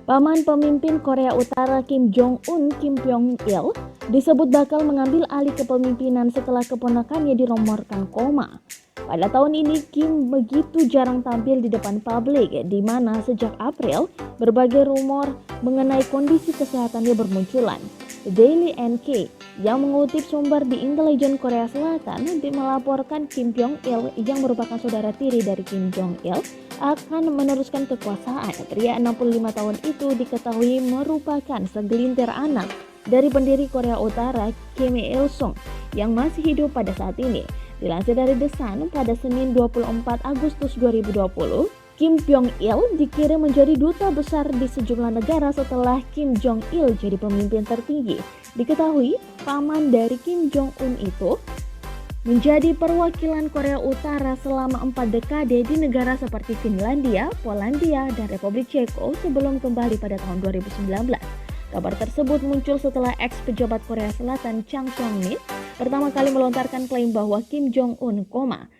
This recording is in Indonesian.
Paman pemimpin Korea Utara Kim Jong-un, Kim Pyong-il, disebut bakal mengambil alih kepemimpinan setelah keponakannya dinomorkan koma. Pada tahun ini, Kim begitu jarang tampil di depan publik, di mana sejak April, berbagai rumor mengenai kondisi kesehatannya bermunculan. The Daily NK yang mengutip sumber di intelijen Korea Selatan melaporkan Kim Pyong-il yang merupakan saudara tiri dari Kim Jong-il akan meneruskan kekuasaan. Pria 65 tahun itu diketahui merupakan segelintir anak dari pendiri Korea Utara Kim Il-sung yang masih hidup pada saat ini. Dilansir dari The Sun pada Senin 24 Agustus 2020, Kim Pyong-il dikirim menjadi duta besar di sejumlah negara setelah Kim Jong-il jadi pemimpin tertinggi. Diketahui paman dari Kim Jong-un itu menjadi perwakilan Korea Utara selama 4 dekade di negara seperti Finlandia, Polandia, dan Republik Ceko sebelum kembali pada tahun 2019. Kabar tersebut muncul setelah ex-pejabat Korea Selatan Chang Kyung-min pertama kali melontarkan klaim bahwa Kim Jong-un koma.